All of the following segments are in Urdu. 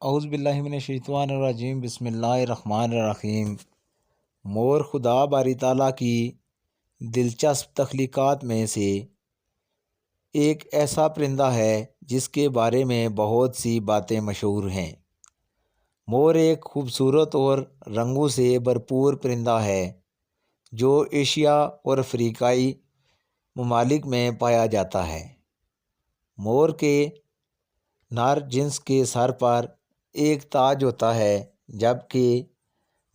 اعوذ باللہ من الشیطان الرجیم بسم اللہ الرحمن الرحیم۔ مور خدا باری تعالیٰ کی دلچسپ تخلیقات میں سے ایک ایسا پرندہ ہے جس کے بارے میں بہت سی باتیں مشہور ہیں۔ مور ایک خوبصورت اور رنگوں سے بھرپور پرندہ ہے جو ایشیا اور افریقائی ممالک میں پایا جاتا ہے۔ مور کے نر جنس کے سر پر ایک تاج ہوتا ہے، جبکہ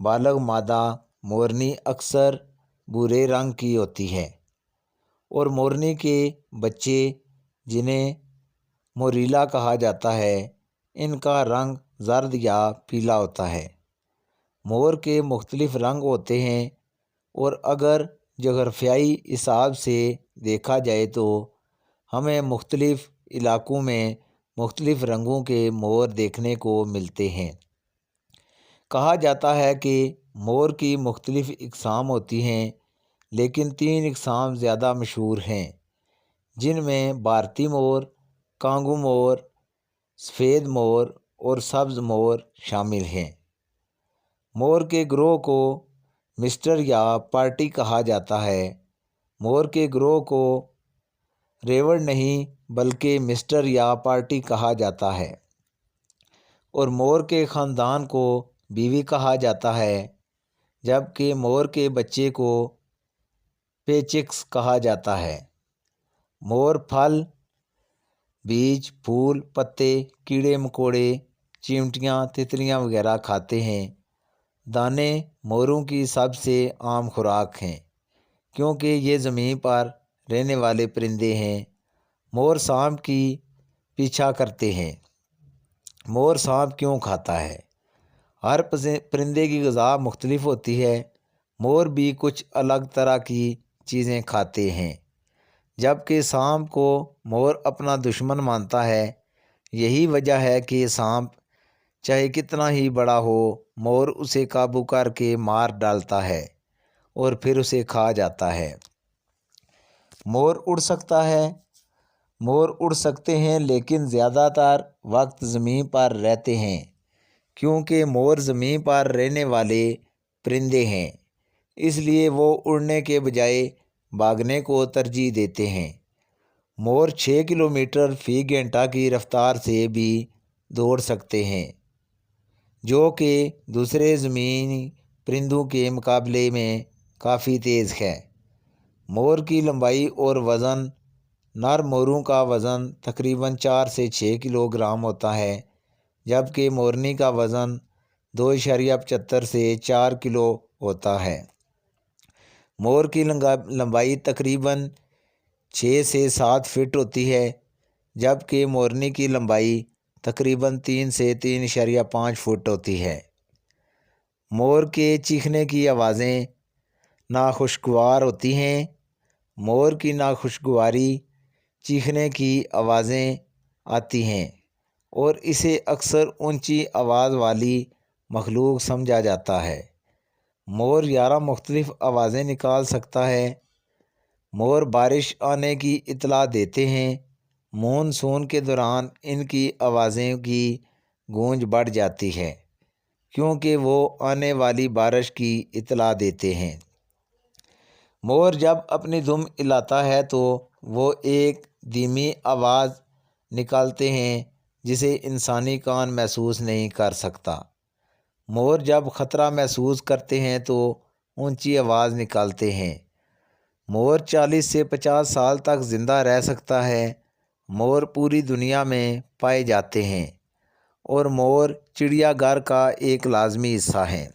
بالغ مادہ مورنی اکثر بھورے رنگ کی ہوتی ہے، اور مورنی کے بچے جنہیں موریلا کہا جاتا ہے ان کا رنگ زرد یا پیلا ہوتا ہے۔ مور کے مختلف رنگ ہوتے ہیں، اور اگر جغرافیائی حساب سے دیکھا جائے تو ہمیں مختلف علاقوں میں مختلف رنگوں کے مور دیکھنے کو ملتے ہیں۔ کہا جاتا ہے کہ مور کی مختلف اقسام ہوتی ہیں، لیکن 3 اقسام زیادہ مشہور ہیں، جن میں بھارتی مور، کانگو مور، سفید مور اور سبز مور شامل ہیں۔ مور کے گروہ کو مسٹر یا پارٹی کہا جاتا ہے۔ مور کے گروہ کو ریوڑ نہیں بلکہ مسٹر یا پارٹی کہا جاتا ہے، اور مور کے خاندان کو بیوی کہا جاتا ہے، جبکہ مور کے بچے کو پیچکس کہا جاتا ہے۔ مور پھل، بیج، پھول، پتے، کیڑے مکوڑے، چیونٹیاں، تتلیاں وغیرہ کھاتے ہیں۔ دانے موروں کی سب سے عام خوراک ہیں، کیونکہ یہ زمین پر رہنے والے پرندے ہیں۔ مور سانپ کی پیچھا کرتے ہیں۔ مور سانپ کیوں کھاتا ہے؟ ہر پرندے کی غذا مختلف ہوتی ہے۔ مور بھی کچھ الگ طرح کی چیزیں کھاتے ہیں، جبکہ سانپ کو مور اپنا دشمن مانتا ہے۔ یہی وجہ ہے کہ سانپ چاہے کتنا ہی بڑا ہو، مور اسے قابو کر کے مار ڈالتا ہے اور پھر اسے کھا جاتا ہے۔ مور اڑ سکتا ہے۔ مور اڑ سکتے ہیں، لیکن زیادہ تر وقت زمین پر رہتے ہیں، کیونکہ مور زمین پر رہنے والے پرندے ہیں، اس لیے وہ اڑنے کے بجائے بھاگنے کو ترجیح دیتے ہیں۔ مور 6 کلومیٹر فی گھنٹہ کی رفتار سے بھی دوڑ سکتے ہیں، جو کہ دوسرے زمینی پرندوں کے مقابلے میں کافی تیز ہے۔ مور کی لمبائی اور وزن: نر موروں کا وزن تقریباً 4 سے 6 کلو گرام ہوتا ہے، جبکہ مورنی کا وزن 2.75 سے 4 کلو ہوتا ہے۔ مور کی لمبائی تقریباً 6 سے 7 فٹ ہوتی ہے، جبکہ مورنی کی لمبائی تقریباً 3 سے 3.5 فٹ ہوتی ہے۔ مور کے چیخنے کی آوازیں ناخوشگوار ہوتی ہیں۔ مور کی ناخوشگواری چیخنے کی آوازیں آتی ہیں، اور اسے اکثر اونچی آواز والی مخلوق سمجھا جاتا ہے۔ مور 11 مختلف آوازیں نکال سکتا ہے۔ مور بارش آنے کی اطلاع دیتے ہیں۔ مون سون کے دوران ان کی آوازیں کی گونج بڑھ جاتی ہے، کیونکہ وہ آنے والی بارش کی اطلاع دیتے ہیں۔ مور جب اپنی دم ہلاتا ہے تو وہ ایک دھیمی آواز نکالتے ہیں جسے انسانی کان محسوس نہیں کر سکتا۔ مور جب خطرہ محسوس کرتے ہیں تو اونچی آواز نکالتے ہیں۔ مور 40 سے 50 سال تک زندہ رہ سکتا ہے۔ مور پوری دنیا میں پائے جاتے ہیں، اور مور چڑیا گھر کا ایک لازمی حصہ ہیں۔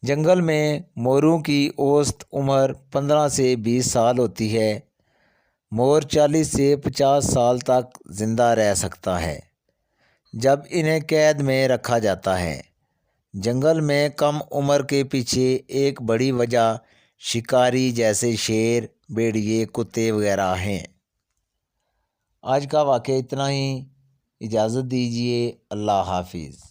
جنگل میں موروں کی اوسط عمر 15 سے 20 سال ہوتی ہے۔ مور 40 سے 50 سال تک زندہ رہ سکتا ہے جب انہیں قید میں رکھا جاتا ہے۔ جنگل میں کم عمر کے پیچھے ایک بڑی وجہ شکاری جیسے شیر، بھیڑیے، کتے وغیرہ ہیں۔ آج کا واقعہ اتنا ہی۔ اجازت دیجیے۔ اللہ حافظ۔